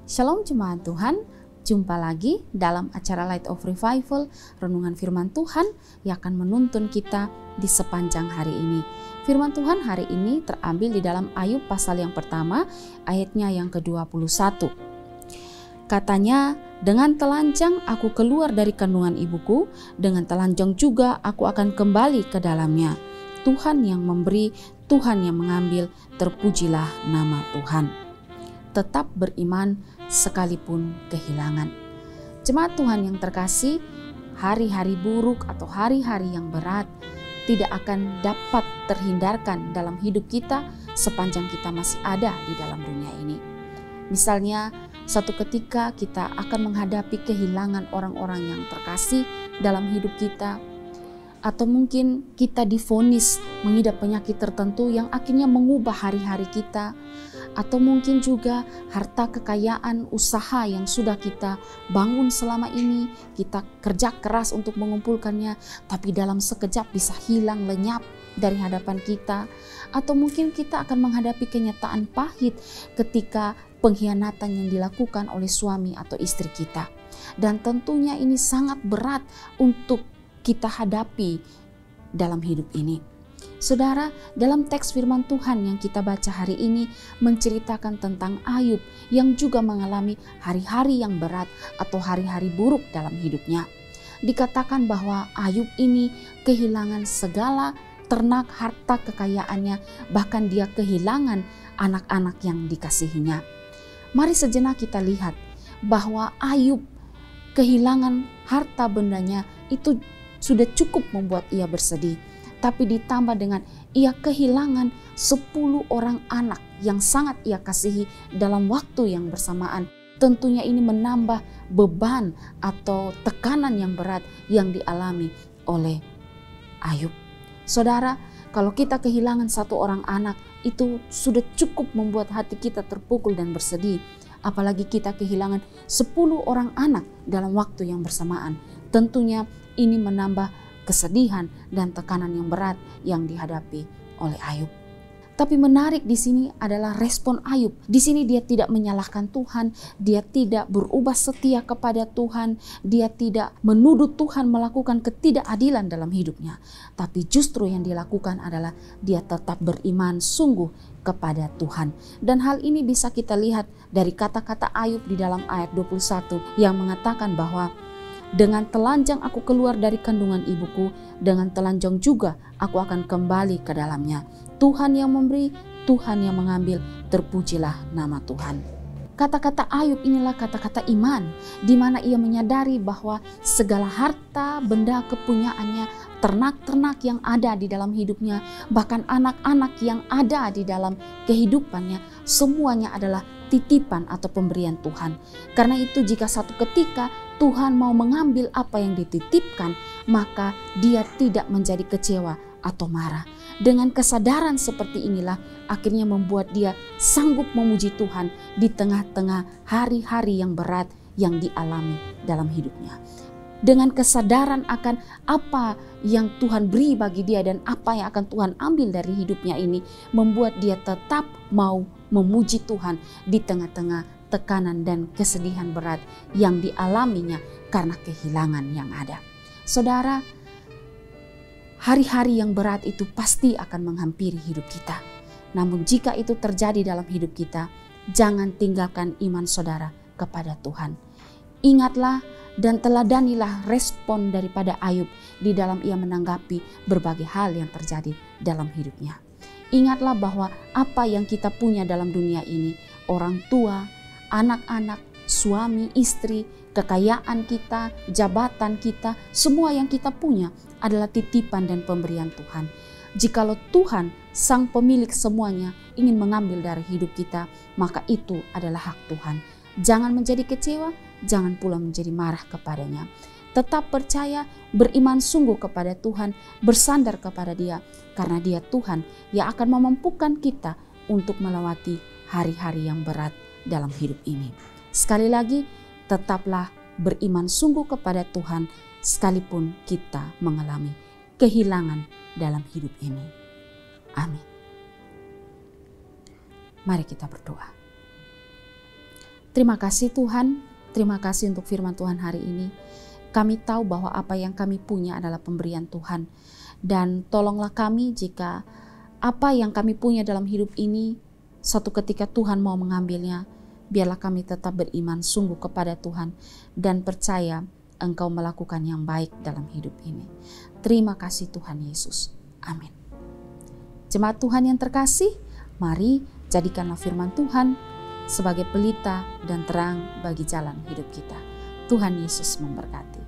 Shalom jemaat Tuhan, jumpa lagi dalam acara Light of Revival, renungan firman Tuhan yang akan menuntun kita di sepanjang hari ini. Firman Tuhan hari ini terambil di dalam Ayub pasal yang pertama, ayatnya yang ke-21. Katanya, dengan telanjang aku keluar dari kandungan ibuku, dengan telanjang juga aku akan kembali ke dalamnya. Tuhan yang memberi, Tuhan yang mengambil, terpujilah nama Tuhan. Tetap beriman sekalipun kehilangan. Jemaat Tuhan yang terkasih, hari-hari buruk atau hari-hari yang berat tidak akan dapat terhindarkan dalam hidup kita sepanjang kita masih ada di dalam dunia ini. Misalnya, suatu ketika kita akan menghadapi kehilangan orang-orang yang terkasih dalam hidup kita, atau mungkin kita divonis mengidap penyakit tertentu yang akhirnya mengubah hari-hari kita, atau mungkin juga harta kekayaan usaha yang sudah kita bangun selama ini, kita kerja keras untuk mengumpulkannya, tapi dalam sekejap bisa hilang lenyap dari hadapan kita. Atau mungkin kita akan menghadapi kenyataan pahit ketika pengkhianatan yang dilakukan oleh suami atau istri kita. Dan tentunya ini sangat berat untuk kita hadapi dalam hidup ini. Saudara, dalam teks firman Tuhan yang kita baca hari ini menceritakan tentang Ayub yang juga mengalami hari-hari yang berat atau hari-hari buruk dalam hidupnya. Dikatakan bahwa Ayub ini kehilangan segala ternak harta kekayaannya, bahkan dia kehilangan anak-anak yang dikasihinya. Mari sejenak kita lihat bahwa Ayub kehilangan harta bendanya itu sudah cukup membuat ia bersedih. Tapi ditambah dengan ia kehilangan 10 orang anak yang sangat ia kasihi dalam waktu yang bersamaan. Tentunya ini menambah beban atau tekanan yang berat yang dialami oleh Ayub. Saudara, kalau kita kehilangan 1 orang anak, itu sudah cukup membuat hati kita terpukul dan bersedih. Apalagi kita kehilangan 10 orang anak dalam waktu yang bersamaan. Tentunya ini menambah kesedihan dan tekanan yang berat yang dihadapi oleh Ayub. Tapi menarik di sini adalah respon Ayub. Di sini dia tidak menyalahkan Tuhan, dia tidak berubah setia kepada Tuhan, dia tidak menuduh Tuhan melakukan ketidakadilan dalam hidupnya. Tapi justru yang dilakukan adalah dia tetap beriman sungguh kepada Tuhan. Dan hal ini bisa kita lihat dari kata-kata Ayub di dalam ayat 21 yang mengatakan bahwa dengan telanjang aku keluar dari kandungan ibuku, dengan telanjang juga aku akan kembali ke dalamnya. Tuhan yang memberi, Tuhan yang mengambil, terpujilah nama Tuhan. Kata-kata Ayub inilah kata-kata iman, di mana ia menyadari bahwa segala harta, benda kepunyaannya, ternak-ternak yang ada di dalam hidupnya, bahkan anak-anak yang ada di dalam kehidupannya, semuanya adalah titipan atau pemberian Tuhan. Karena itu jika satu ketika Tuhan mau mengambil apa yang dititipkan, maka dia tidak menjadi kecewa atau marah. Dengan kesadaran seperti inilah akhirnya membuat dia sanggup memuji Tuhan di tengah-tengah hari-hari yang berat yang dialami dalam hidupnya. Dengan kesadaran akan apa yang Tuhan beri bagi dia dan apa yang akan Tuhan ambil dari hidupnya ini, membuat dia tetap mau memuji Tuhan di tengah-tengah tekanan dan kesedihan berat yang dialaminya karena kehilangan yang ada. Saudara, hari-hari yang berat itu pasti akan menghampiri hidup kita. Namun jika itu terjadi dalam hidup kita, jangan tinggalkan iman saudara kepada Tuhan. Ingatlah dan teladanilah respon daripada Ayub di dalam ia menanggapi berbagai hal yang terjadi dalam hidupnya. Ingatlah bahwa apa yang kita punya dalam dunia ini, orang tua, anak-anak, suami, istri, kekayaan kita, jabatan kita, semua yang kita punya adalah titipan dan pemberian Tuhan. Jikalau Tuhan, sang pemilik semuanya, ingin mengambil dari hidup kita, maka itu adalah hak Tuhan. Jangan menjadi kecewa, jangan pula menjadi marah kepadanya. Tetap percaya, beriman sungguh kepada Tuhan, bersandar kepada Dia, karena Dia Tuhan yang akan memampukan kita untuk melewati hari-hari yang berat dalam hidup ini. Sekali lagi, tetaplah beriman sungguh kepada Tuhan sekalipun kita mengalami kehilangan dalam hidup ini. Amin. Mari kita berdoa. Terima kasih Tuhan, terima kasih untuk firman Tuhan hari ini. Kami tahu bahwa apa yang kami punya adalah pemberian Tuhan. Dan tolonglah kami jika apa yang kami punya dalam hidup ini, suatu ketika Tuhan mau mengambilnya, biarlah kami tetap beriman sungguh kepada Tuhan dan percaya Engkau melakukan yang baik dalam hidup ini. Terima kasih Tuhan Yesus. Amin. Jemaat Tuhan yang terkasih, mari jadikanlah firman Tuhan sebagai pelita dan terang bagi jalan hidup kita. Tuhan Yesus memberkati.